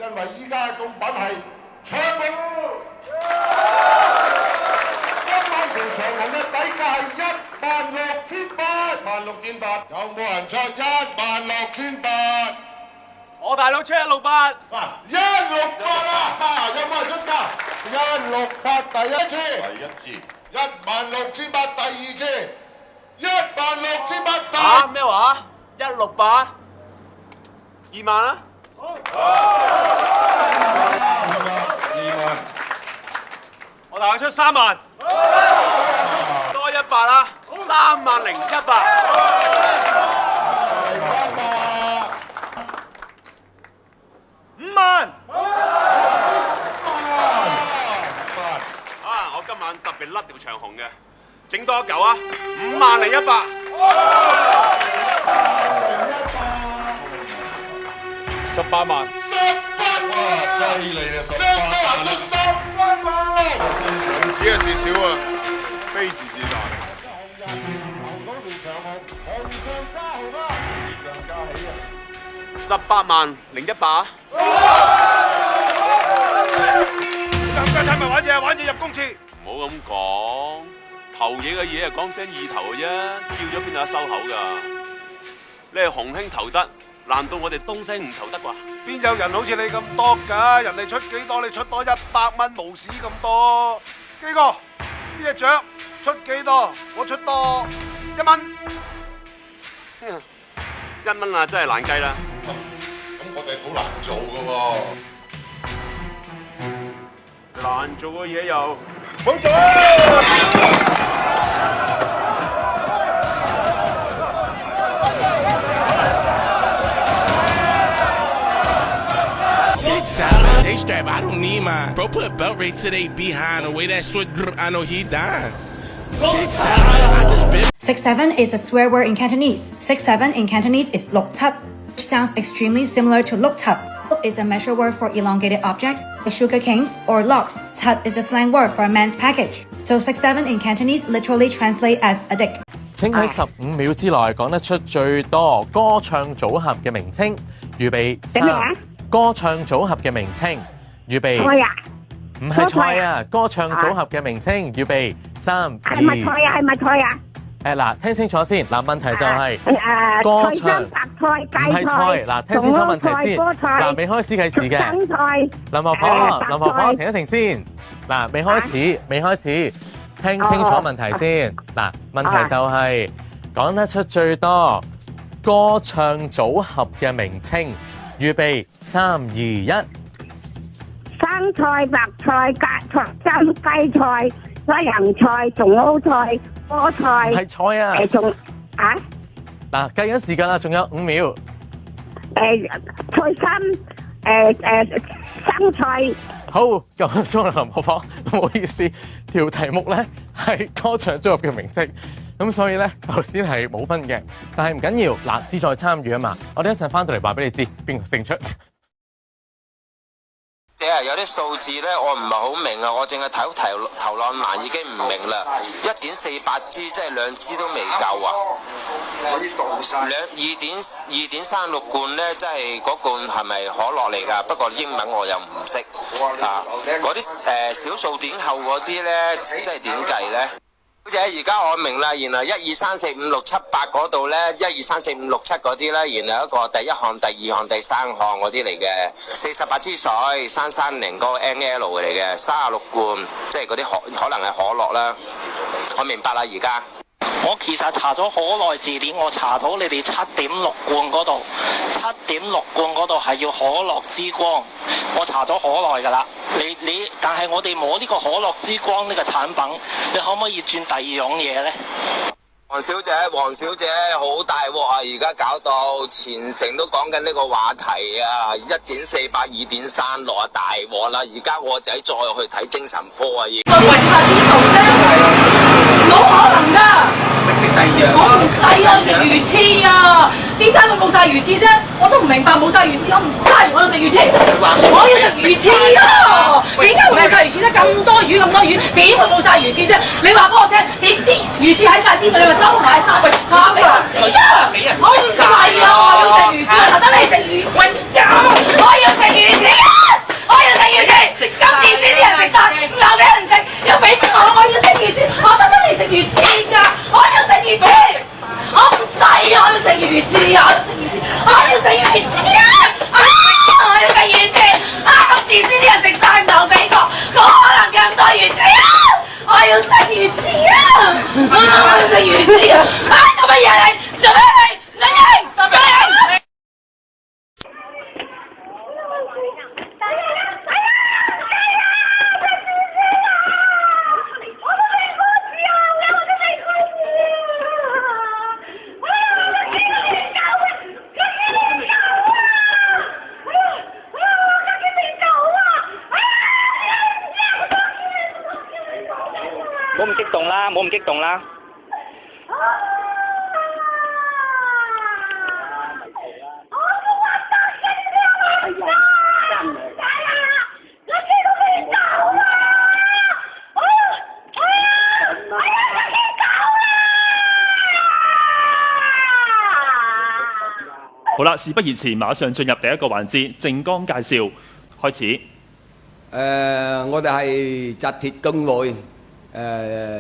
因為依家嘅貢品係長龍。今晚條長龍嘅底價係16800，有冇人出16800？我大佬出168，168啊！有冇人出價？168第一次，16800第二次，16800第。啊咩話？168，2萬啊！2萬，我大佬出3萬，多100啦，30100。5萬！我今晚特別甩條長紅嘅，整多一嚿啊！50100。18萬。犀利啊！18萬，銀紙係事少啊，非時是大。180100。冚家產咪玩嘢入公廁。唔好咁講，投嘢嘅嘢係講聲意頭嘅啫，叫咗邊度得收口㗎？你係洪興投得，難道我哋東星唔投得啩？邊有人好似你咁多㗎？人哋出幾多，你出多100蚊，無屎咁多。基哥，呢隻雀出幾多？我出多1蚊。1蚊啊，真係難計啦。咁我哋好難做㗎喎。難做嘅嘢又好做。6'7", they strap, I don't need mine. Bro, put belt right to they behind. The way that switch, I know he dying. 6'7", I just been. 6'7" is a swear word in Cantonese. 6'7" in Cantonese is lục thất, which sounds extremely similar to lục thất. Is a measure word for elongated objects, like sugar canes or logs. Thất is a slang word for a man's package. So 6'7" in Cantonese literally translate as a dick. 請喺15秒之內講得出最多歌唱組合嘅名稱。預備3。歌唱組合嘅名稱。預備。菜啊！唔係菜啊！歌唱組合嘅名稱。預備3、2。係咪菜啊？係咪菜啊？嗱，聽清楚先。嗱，問題就係歌唱白菜、芥菜、嗱，聽清楚問題先。嗱，未開始計時嘅。生菜。林婆婆，停一停先。嗱，未開始。聽清楚問題先。嗱，問題就係講得出最多歌唱組合嘅名稱。預備3、2、1。生菜、白菜、芥菜、西洋菜、松蒿菜、菠菜。係菜啊！嗱，計緊時間啦，仲有5秒。菜心，生菜。好，夠鐘啦，林婆婆，唔好意思，條題目咧係歌唱組合嘅名稱，咁所以咧頭先係冇分嘅，但係唔緊要，嗱，志在參與啊嘛，我哋一陣翻到嚟話俾你知邊個勝出。有啲數字咧，我唔係好明啊！我淨係睇頭浪欄已經唔明啦。1.48支，即係2支都未夠啊！可以倒晒。2.36罐咧，即係嗰罐係咪可樂嚟㗎？不過英文我又唔識啊！嗰啲小數點後嗰啲咧，即係點計咧？好似而家我明啦，然後1、2、3、4、5、6、7、8嗰度咧，1、2、3、4、5、6、7嗰啲咧，然後一個第一項、第二項、第三項嗰啲嚟嘅，48支水，330嗰個 NL 嚟嘅，36罐，即係嗰啲可能係可樂啦。我明白啦，而家。我其實查咗好耐字典，我查到你哋7.6罐嗰度，7.6罐嗰度係要可樂之光，我查咗好耐㗎啦。但係我哋冇呢個可樂之光呢個產品，你可唔可以轉第二樣嘢呢？黃小姐好大鑊啊！而家搞到全城都講緊呢個話題啊！1.48、2.36啊，大鑊啦！而家我仔再去睇精神科啊！要維持喺邊度啫？冇可能㗎！食第二樣，我唔制啊！食魚翅啊！點解會冇晒魚翅啫？我都唔明白冇晒魚翅，我唔制，我要食魚翅，我要食魚翅啊！點解會冇晒魚翅啫？咁多魚，點會冇晒魚翅啫？你話俾我聽，點啲魚翅喺晒邊度？你咪收埋晒，嚇你啊！我要食係啊！我要食魚翅，特登嚟食魚翅，我要食魚翅啊！要食魚翅啊！我要食魚翅啊！做乜嘢你？做咩你？唔准應！唔准應！冇咁激動啦，冇咁激動啦。好啦，事不宜遲，馬上進入第一個環節，政綱介紹開始。我哋係紮鐵工會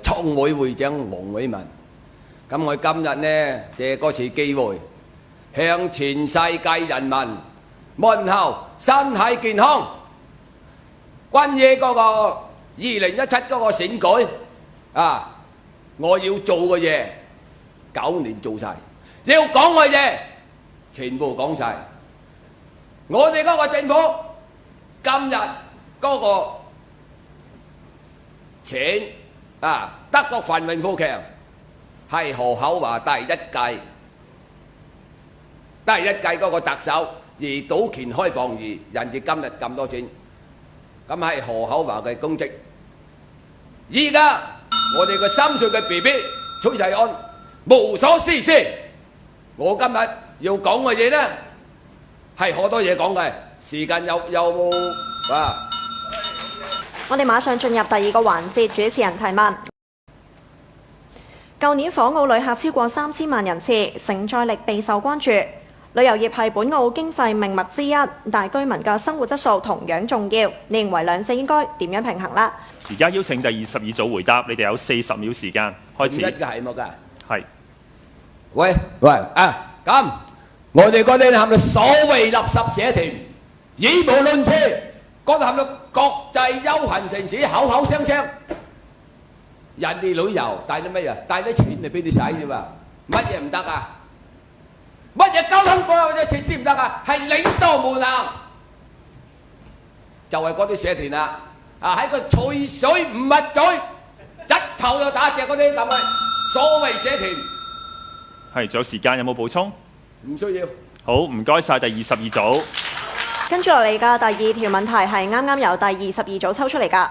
創會會長黃偉文。咁我今日呢，借嗰次機會，向全世界人民問候身體健康。關於嗰個2017嗰個選舉啊，我要做嘅嘢9年做晒，要講嘅嘢全部講晒。我哋嗰個政府今日嗰個錢啊，德國繁榮富強係何厚華第一屆嗰個特首，而賭權開放而引致今日咁多錢，咁係何厚華嘅功績。而家我哋個3歲嘅 BB 崔世安無所事事，我今日要講嘅嘢呢係好多嘢講嘅，時間有冇啊？我哋馬上進入第二個環節，主持人提問。舊年訪澳旅客超過3000萬人次，承載力備受關注。旅遊業係本澳經濟命脈之一，但係居民嘅生活質素同樣重要。你認為兩者應該點樣平衡呢？而家邀請第22組回答，你哋有40秒時間開始。一個題目㗎。係。喂啊！咁我哋嗰啲係咪所謂垃圾社團，語無倫次，嗰度係咪國際休閒城市，口口聲聲人哋旅遊帶啲乜嘢？帶啲錢嚟俾你使啫嘛，乜嘢唔得啊？乜嘢交通或者設施唔得啊？係領導無能，就係嗰啲社團啊！啊喺個隨水唔抹嘴，一頭就打隻嗰啲咁嘅所謂社團。係，仲有時間，有冇補充？唔需要。好，唔該晒第22組。跟住落嚟嘅第二條問題係啱啱由第22組抽出嚟㗎。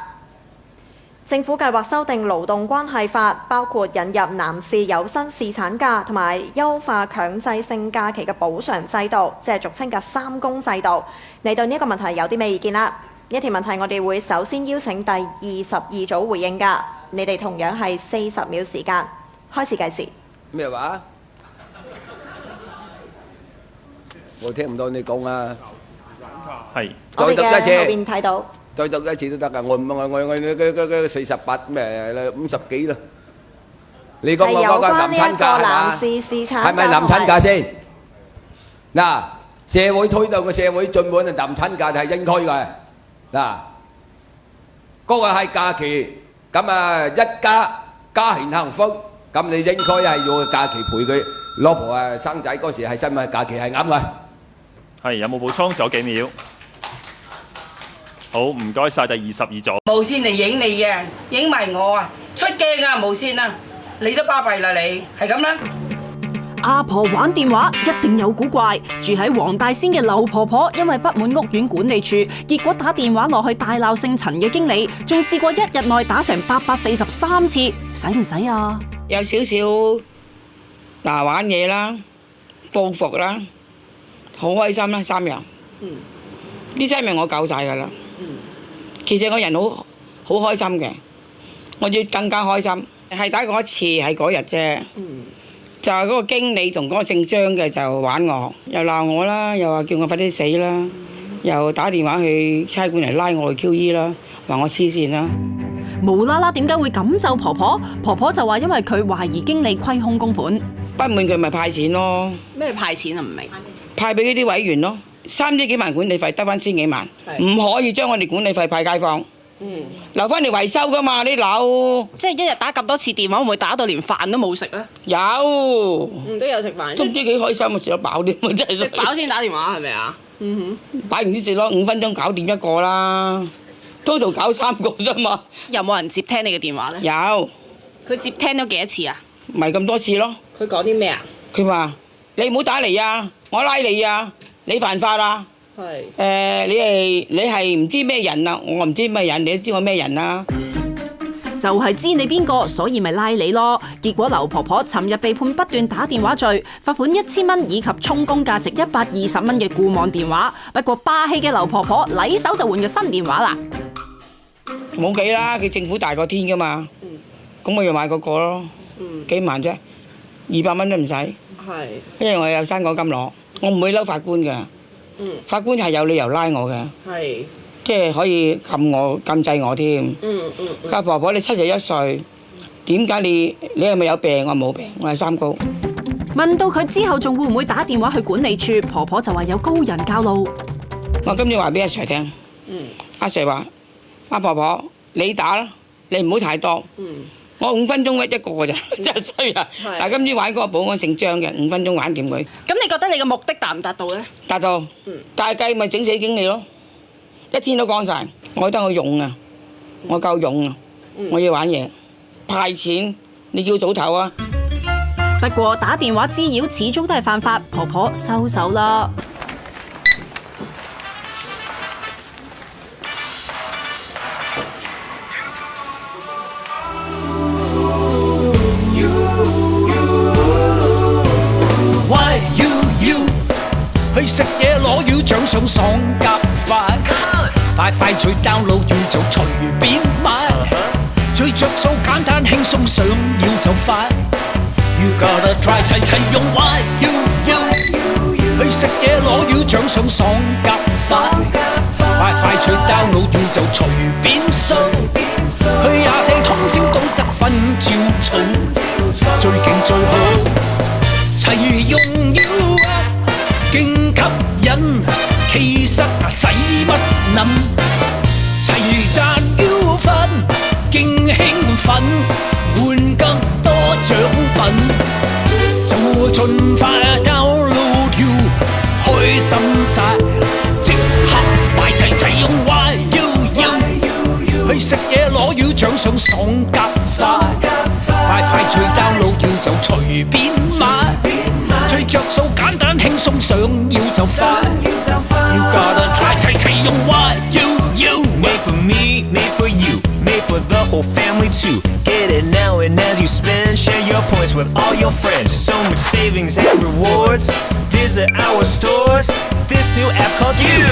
政府計劃修訂勞動關係法，包括引入男士有薪侍產假同埋優化強制性假期嘅補償制度，即係俗稱嘅3公制度。你對呢一個問題有啲咩意見啦？呢條問題我哋會首先邀請第22組回應㗎。你哋同樣係40秒時間，開始計時。咩話？我聽唔到你講啊！係。我哋嘅後邊睇到。再讀一次都得㗎，我48咩50幾啦。你講嗰個男親假係嘛？係咪男親假先？嗱，社會推動嘅社會進步，男親假係應該嘅。嗱，嗰個係假期，咁啊一家庭幸福，咁你應該係要假期陪佢老婆啊生仔嗰時係新嘅假期係啱嘅。係，有冇補充？仲有幾秒。好，唔該晒第22組。無線嚟影你嘅，影埋我啊！出鏡啊，無線啊！你都巴閉啦，你係咁啦。阿婆玩電話一定有古怪。住喺黃大仙嘅劉婆婆，因為不滿屋苑管理處，結果打電話落去大鬧姓陳嘅經理，仲試過1日內打成843次，使唔使啊？有少少嗱玩嘢啦，報復啦，好開心啦，3樣。呢3樣我夠晒㗎啦。其實我人好開心嘅，我要更加開心。係打過一次，係嗰日啫。就係嗰個經理同嗰個姓張嘅就玩我，又鬧我啦，又話叫我快啲死啦，又打電話去差館嚟拉我去 QE 啦，話我黐線啦。無啦啦點解會咁咒婆婆？婆婆就話因為佢懷疑經理虧空公款，不滿佢咪派錢咯。咩派錢啊？唔明。派俾嗰啲委員咯，3億幾萬管理費得翻千幾萬，唔可以將我哋管理費派街坊。留翻嚟維修噶嘛啲樓。即係一日打咁多次電話，會唔會打到連飯都冇食咧？有，都有食飯。都唔知幾開心啊！食得飽啲，真係食飽先打電話係咪啊？擺完啲食咯，5分鐘搞掂一個啦，total搞3個啫嘛。有冇人接聽你嘅電話咧？有。佢接聽咗幾多次啊？咪咁多次咯。佢講啲咩啊？佢話：你唔好打嚟啊！我拉你啊！你犯法啊！係。你係唔知咩人啊？我唔知咩人，你都知我咩人啊？就係知你邊個，所以咪拉你咯。結果劉婆婆尋日被判不斷打電話罪，罰款1000蚊以及充公價值120蚊嘅固網電話。不過霸氣嘅劉婆婆禮手就換個新電話啦。冇計啦，佢政府大過天噶嘛。咁我要買嗰個咯。幾萬啫，200蚊都唔使。係。因為我有生果金攞，我唔會嬲法官㗎。法官係有理由拉我嘅。係。即係可以禁制我添。家婆婆你71歲，點解你係咪有病？我冇病，我係三高。問到佢之後仲會唔會打電話去管理處，婆婆就話有高人教路。我今次話俾阿 Sir 聽。阿 Sir 話：阿婆婆你打啦，你唔好太多。我5分鐘一個㗎咋，真係衰啊！但係今次玩嗰個保安姓張嘅，5分鐘玩掂佢。咁你覺得你嘅目的達唔達到咧？達到。大計咪整死經理咯。一天都講晒，我覺得我勇啊，我夠勇啊，我要玩嘢，派錢，你叫早唞啊！不過打電話滋擾始終都係犯法，婆婆收手啦。去食嘢攞要獎賞爽夾飯，快脆 download 要就隨便買，最着數簡單輕鬆想要就快。You gotta try 齊用 YU， 去食嘢攞要獎賞爽夾飯，快脆 download 要就隨便掃，去24通宵都得分照儲，最勁最好齊用 U。勁吸引，其實使乜諗？齊賺 U 分，勁興奮，換更多獎品，就盡快 download U， 開心晒，即刻買齊用 YU， 去食嘢攞要獎賞爽夾快脆 download U 就隨便買。最着數簡單輕鬆想要就快 You gotta try 齊用 YU Made for me, made for you, made for the whole family too. Get it now and as you spend, share your points with all your friends. So much savings and rewards. Visit our stores. This new app called You.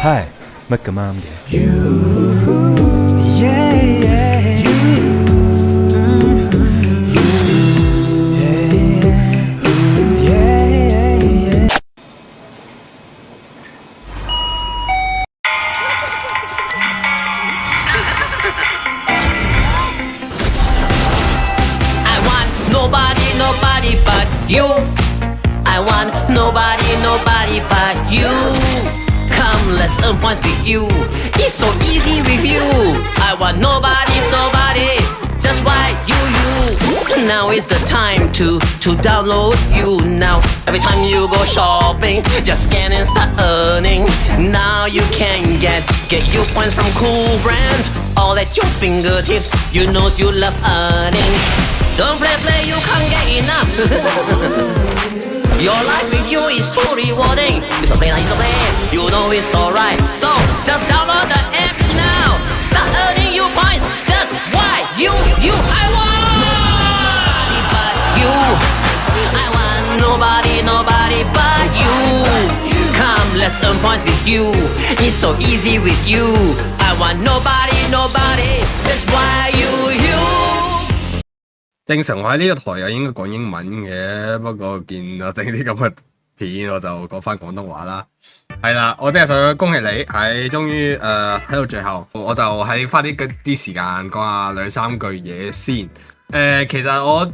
Hi， 乜咁啱嘅？Nobody but you. I want nobody but you. Come, let's earn points with you. It's so easy with you. I want nobody, just why you. Now is the time to download you. Now every time you go shopping, just scan and start earning. Now you can get you points from cool brands, all at your fingertips. You know you love earning. Don't play, you can't get enough. Your life with you is too rewarding. You don't play, you know it's alright. So just download the app now. Start earning you points. Just why you. I want nobody but you. I want nobody but you. Come, let's earn points with you. It's so easy with you. I want nobody, just why you. 正常我喺呢個台又應該講英文嘅，不過見我整啲咁嘅片，我就講翻廣東話啦。係啦，我真係想恭喜你，終於睇到最後，我就喺花啲時間講下兩三句嘢先。其實我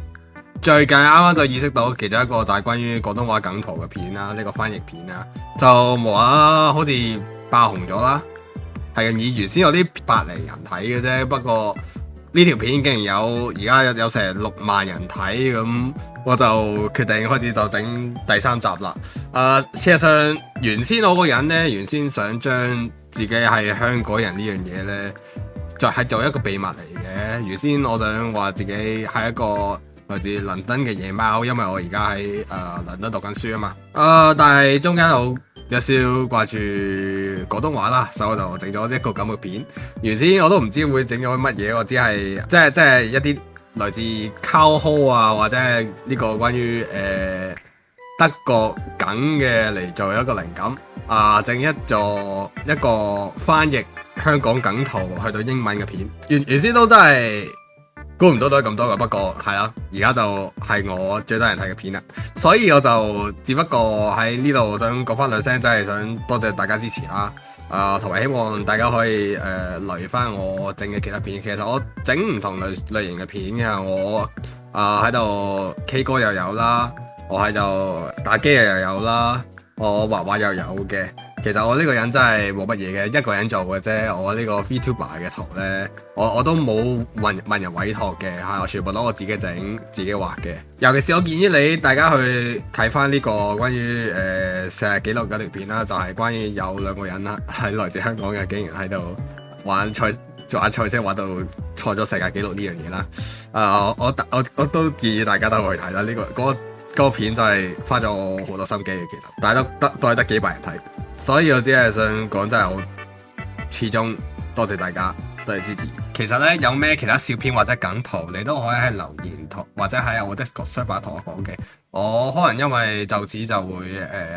最近啱啱就意識到其中一個就係關於廣東話梗圖嘅片啦，呢個翻譯片啦，就無啦啦好似爆紅咗啦。係以原先有啲100嚟人睇嘅啫，不過呢條片竟然而家有成6萬人睇，咁我就決定開始就整第3集啦。事實上原先我個人呢，原先想將自己係香港人呢樣嘢呢，就係做一個秘密嚟嘅。原先我想話自己係一個來自倫敦嘅夜貓，因為我而家喺倫敦讀緊書啊嘛。但係中間有少掛住廣東話啦，所以我就整咗一個咁嘅片。原先我都唔知會整咗乜嘢，我只係即係一啲來自 Cowho 啊，或者係呢個關於德國梗嘅嚟做一個靈感整一個翻譯香港梗圖去到英文嘅片。原先都真係估唔到都係咁多嘅，不過係啦，而家就係我最多人睇嘅片啦，所以我就只不過喺呢度想講翻兩聲，真係想多謝大家支持啦，同埋希望大家可以留意翻我整嘅其他片。其實我整唔同類型嘅片嘅，我喺度 K 歌又有啦，我喺度打機又有啦，我畫畫又有嘅。其實我呢個人真係冇乜嘢嘅，一個人做嘅啫。我呢個 VTuber 嘅圖呢，我都冇問人委託嘅，我全部都我自己整自己畫嘅。尤其是我建議你大家去睇翻呢個關於世界紀錄嗰條片啦，就係關於有2個人啦，係來自香港嘅，竟然喺度玩賽車玩到創咗世界紀錄呢樣嘢啦。我都建議大家都去睇啦。嗰個片真係花咗我好多心機嘅，其實但係都係得幾百人睇。所以我只係想講，真係我始終多謝大家，多謝支持。其實咧，有咩其他笑片或者梗圖，你都可以喺留言圖或者喺我 Discord server 同我講嘅。我可能因為就此就會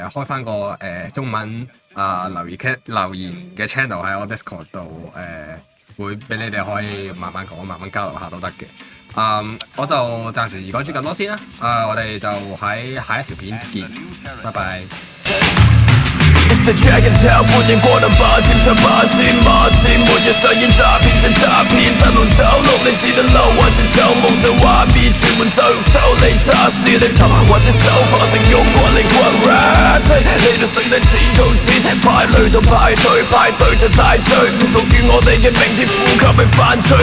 開翻個中文留言嘅 channel 喺我 Discord 度會俾你哋可以慢慢講，慢慢交流下都得嘅。我就暫時講住咁多先啦。我哋就喺下一條片見，拜拜。It's the Dragon Town 歡迎光臨霸佔在霸佔馬佔，每日上演詐騙真詐騙，燈籠走路你只得漏或者走夢想畫面，專門就抽你測試你頭或者手化成用過你骨 rap， 你度剩低錢到錢，快累到排隊就大醉，唔屬於我哋嘅明天呼吸係犯罪。